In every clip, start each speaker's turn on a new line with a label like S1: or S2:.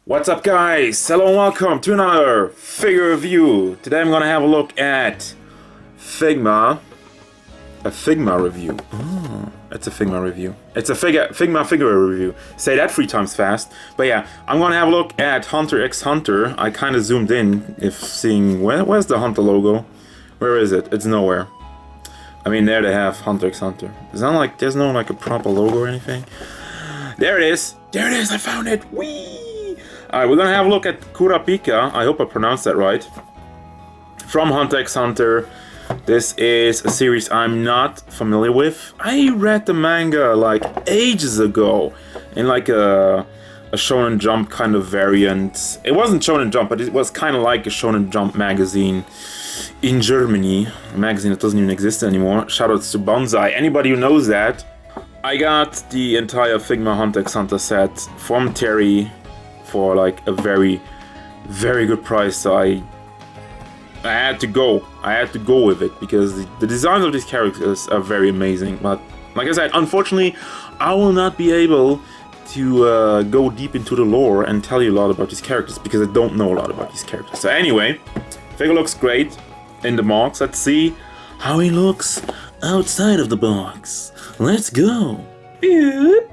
S1: What's up, guys? Hello and welcome to another figure review. Today I'm gonna have a look at Figma. A Figma review. Oh, it's a Figma review. It's a Figma figure review. Say that 3 times fast. But yeah, I'm gonna have a look at Hunter X Hunter. I kind of zoomed in, if seeing where's the Hunter logo? Where is it? It's nowhere. I mean, there they have Hunter X Hunter. It's not like there's no like a proper logo or anything. There it is. There it is. I found it. Whee! Alright, we're gonna have a look at Kurapika. I hope I pronounced that right. From Hunter X Hunter. This is a series I'm not familiar with. I read the manga like ages ago in like a Shonen Jump kind of variant. It wasn't Shonen Jump, but it was kind of like a Shonen Jump magazine in Germany. A magazine that doesn't even exist anymore. Shoutouts to Bonsai. Anybody who knows that. I got the entire Figma Hunter X Hunter set from Terry for like a very, very good price. So I had to go. I had to go with it because the designs of these characters are very amazing. But like I said, unfortunately, I will not be able to go deep into the lore and tell you a lot about these characters because I don't know a lot about these characters. So anyway, figure looks great in the box. Let's see how he looks outside of the box. Let's go. Boop.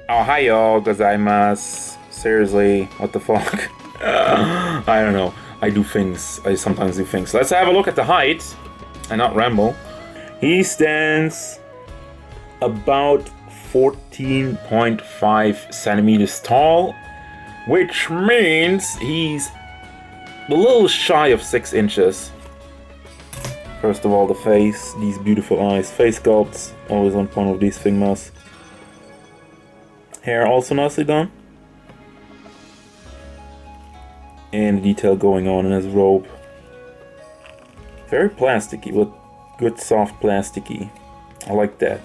S1: Ohayou gozaimasu. Seriously, what the fuck? I don't know. I do things. I sometimes do things. Let's have a look at the height and not ramble. He stands about 14.5 centimeters tall, which means he's a little shy of 6 inches. First of all, the face, these beautiful eyes, face sculpts, always on point with these Figmas. Hair also nicely done. And the detail going on in his robe. Very plasticky, but good soft plasticky. I like that.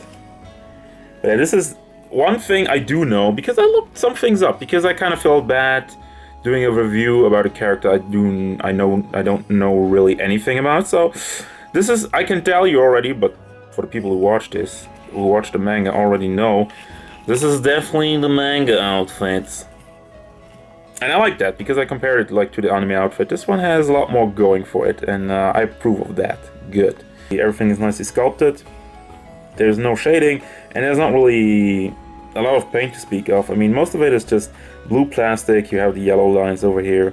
S1: But yeah, this is one thing I do know, because I looked some things up, because I kind of felt bad doing a review about a character I don't know really anything about. So this is, I can tell you already, but for the people who watch this, who watch the manga already know, this is definitely the manga outfits. And I like that because I compare it like to the anime outfit. This one has a lot more going for it, and I approve of that. Good. Everything is nicely sculpted. There's no shading, and there's not really a lot of paint to speak of. I mean, most of it is just blue plastic. You have the yellow lines over here,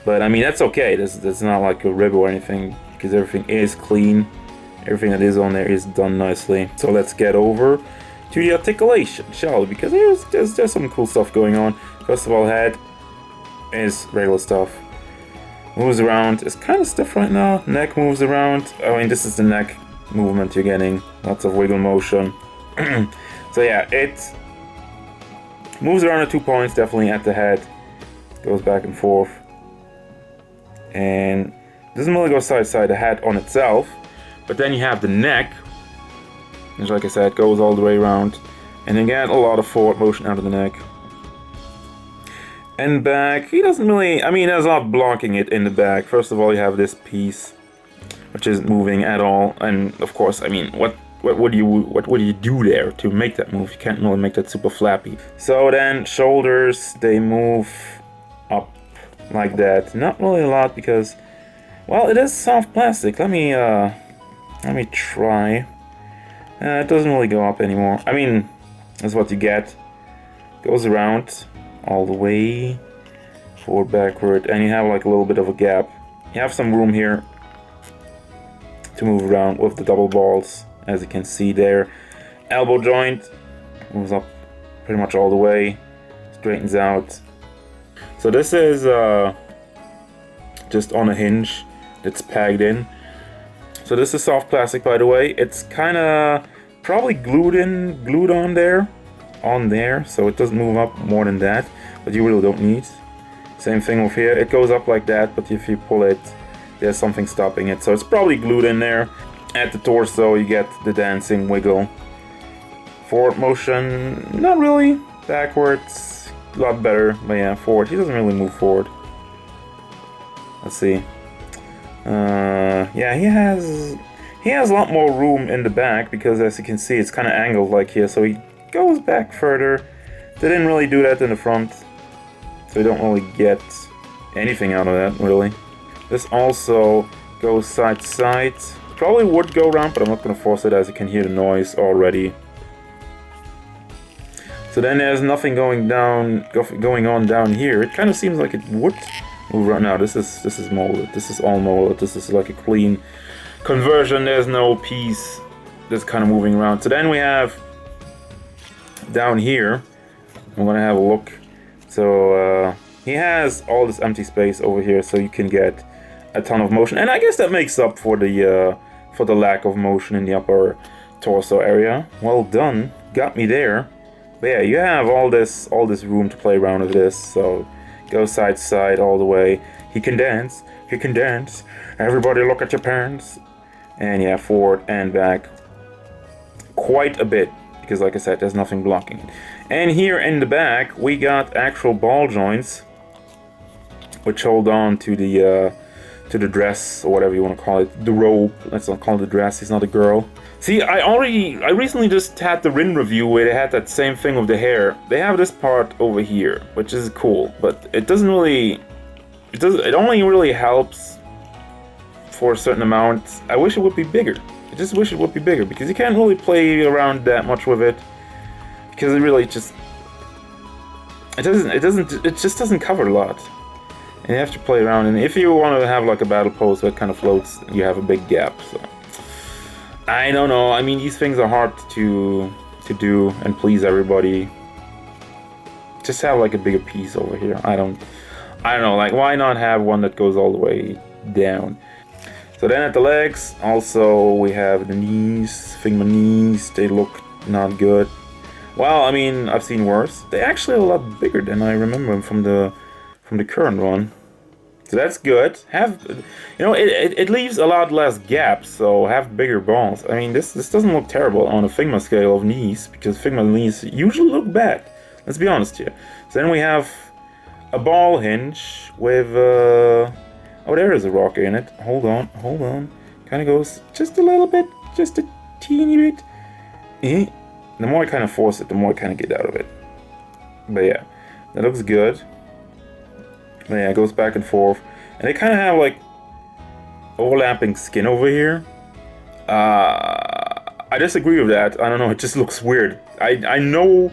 S1: but I mean that's okay. That's not like a rib or anything because everything is clean. Everything that is on there is done nicely. So let's get over to the articulation, shall we? Because there's some cool stuff going on. First of all, head is regular stuff. Moves around. It's kind of stiff right now. Neck moves around. I mean, this is the neck movement you're getting. Lots of wiggle motion. So yeah, it moves around at 2 points, definitely at the head. Goes back and forth. And doesn't really go side to side, the head on itself. But then you have the neck, which like I said, goes all the way around. And you get a lot of forward motion out of the neck. And back, he doesn't really, I mean, there's not blocking it in the back. First of all, you have this piece, which isn't moving at all. And of course, I mean, what would you do there to make that move? You can't really make that super flappy. So then shoulders, they move up like that. Not really a lot because, well, it is soft plastic. Let me try. It doesn't really go up anymore. I mean, that's what you get. Goes around all the way forward, backward, and you have like a little bit of a gap. You have some room here to move around with the double balls, as you can see there. Elbow joint moves up pretty much all the way, straightens out. So this is just on a hinge that's pegged in. So this is soft plastic, by the way. It's kind of probably glued on there, so it doesn't move up more than that, but you really don't need. Same thing with here, it goes up like that, but if you pull it, there's something stopping it, so it's probably glued in there. At the torso, you get the dancing wiggle. Forward motion, not really. Backwards, a lot better, but yeah, forward, he doesn't really move forward. Let's see. Yeah, he has a lot more room in the back because, as you can see, it's kind of angled like here, so he goes back further. They didn't really do that in the front. so you don't really get anything out of that, really. This also goes side to side. Probably would go around, but I'm not going to force it as you can hear the noise already. So then there's nothing going on down here. It kind of seems like it would move around. Now this is molded. This is all molded. This is like a clean conversion. There's no piece that's kind of moving around. So then we have down here. I'm gonna have a look. So he has all this empty space over here, so you can get a ton of motion, and I guess that makes up for the lack of motion in the upper torso area. Well done, got me there. But yeah, you have all this room to play around with this. So go side to side all the way. He can dance. He can dance. Everybody look at your pants. And yeah, forward and back quite a bit, because like I said, there's nothing blocking it. And here in the back we got actual ball joints which hold on to the dress, or whatever you want to call it, the robe. Let's not call it the dress, he's not a girl. See, I recently just had the Rin review where they had that same thing with the hair. They have this part over here, which is cool, but it doesn't really, it only really helps for a certain amount. I wish it would be bigger. I just wish it would be bigger, because you can't really play around that much with it, because it really just, it just doesn't cover a lot. And you have to play around, and if you want to have like a battle pose that kind of floats, you have a big gap. So I don't know. I mean, these things are hard to do and please everybody. Just have like a bigger piece over here. I don't know. Like, why not have one that goes all the way down? So then at the legs, also we have the knees, Figma knees. They look not good. Well, I mean, I've seen worse. They're actually a lot bigger than I remember them from the current one. So that's good. Have, you know, it leaves a lot less gaps, so have bigger balls. I mean, this doesn't look terrible on a Figma scale of knees, because Figma knees usually look bad. Let's be honest here. So then we have a ball hinge with oh, there is a rocker in it. Hold on. Kind of goes just a little bit, just a teeny bit. The more I kind of force it, the more I kind of get out of it. But yeah, that looks good. But yeah, it goes back and forth, and they kind of have like overlapping skin over here. I disagree with that. I don't know. It just looks weird. I know.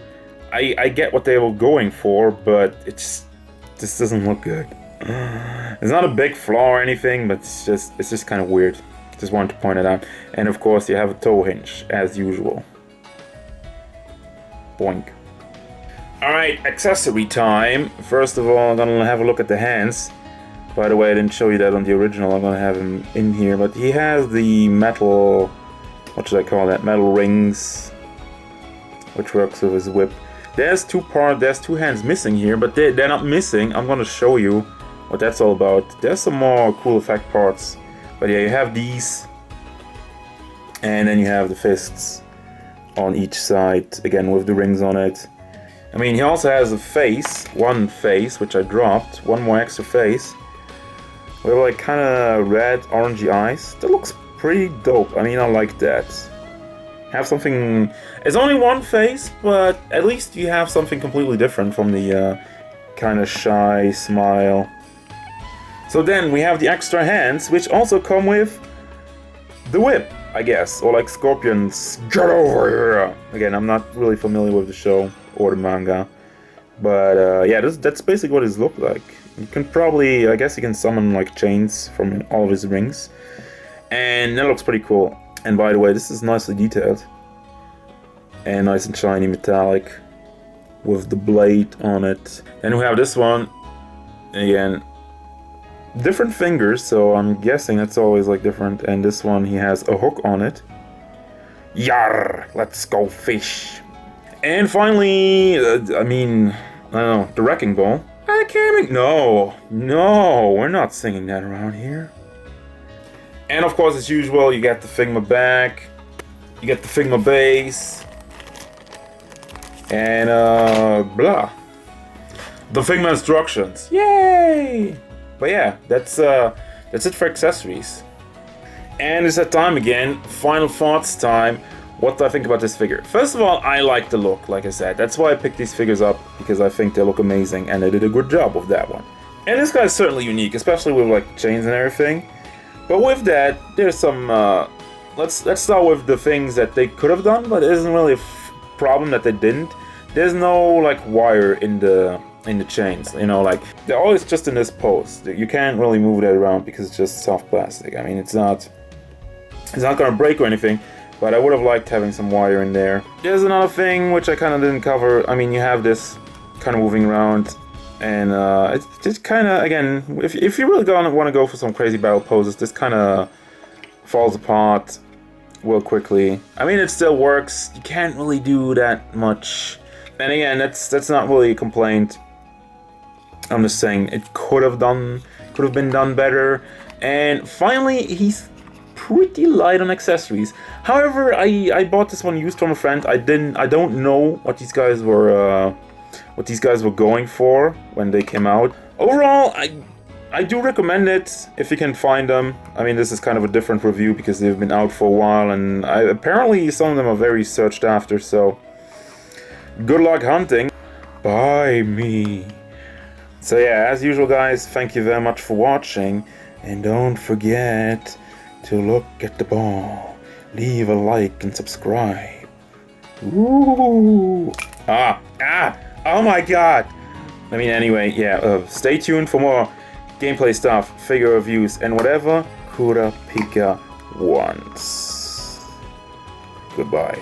S1: I get what they were going for, but it just doesn't look good. It's not a big flaw or anything, but it's just kind of weird. Just wanted to point it out. And of course, you have a toe hinge as usual. Boink. Alright, accessory time. First of all, I'm gonna have a look at the hands. By the way, I didn't show you that on the original. I'm gonna have him in here, but he has the metal, what should I call that? Metal rings, which works with his whip. There's two hands missing here, but they're not missing. I'm gonna show you what that's all about. There's some more cool effect parts, but yeah, you have these, and then you have the fists on each side, again with the rings on it. I mean, he also has a face, one face, which I dropped, one more extra face, with like kind of red, orangey eyes. That looks pretty dope. I mean, I like that. Have something, it's only one face, but at least you have something completely different from the kind of shy smile. So then we have the extra hands, which also come with the whip, I guess, or like Scorpion's get over here. Again, I'm not really familiar with the show or the manga, but yeah, that's basically what his look like. You can probably, I guess you can summon like chains from all of his rings, and that looks pretty cool. And by the way, this is nicely detailed and nice and shiny metallic with the blade on it. Then we have this one, again, different fingers, so I'm guessing that's always like different. And this one, he has a hook on it. Yar, let's go fish. And finally, I mean, I don't know, the wrecking ball. I can't make, no, we're not singing that around here. And of course, as usual, you get the Figma back, you get the Figma base, and blah. The Figma instructions, yay! But yeah, that's it for accessories. And it's that time again, final thoughts time. what do I think about this figure? First of all, I like the look, like I said. That's why I picked these figures up, because I think they look amazing, and they did a good job with that one. And this guy's certainly unique, especially with like chains and everything. But with that, there's some, let's start with the things that they could have done, but it isn't really a problem that they didn't. There's no like wire in the chains, you know, like they're always just in this pose. You can't really move that around because it's just soft plastic. I mean, it's not gonna break or anything, but I would have liked having some wire in there. There's another thing which I kind of didn't cover. I mean, you have this kind of moving around, and it's just kind of, again, if you really want to go for some crazy battle poses, this kind of falls apart real quickly. I mean, it still works. You can't really do that much. And again, that's not really a complaint. I'm just saying it could have been done better. And finally, he's pretty light on accessories. However, I bought this one used from a friend. I don't know what these guys were going for when they came out. Overall, I do recommend it if you can find them. I mean, this is kind of a different review because they've been out for a while, and apparently some of them are very searched after, so good luck hunting. Bye me. So yeah, as usual guys, thank you very much for watching, and don't forget to look at the ball, leave a like and subscribe. Ooh. Oh my god. I mean, anyway, yeah, stay tuned for more gameplay stuff, figure reviews, and whatever Kurapika wants. Goodbye.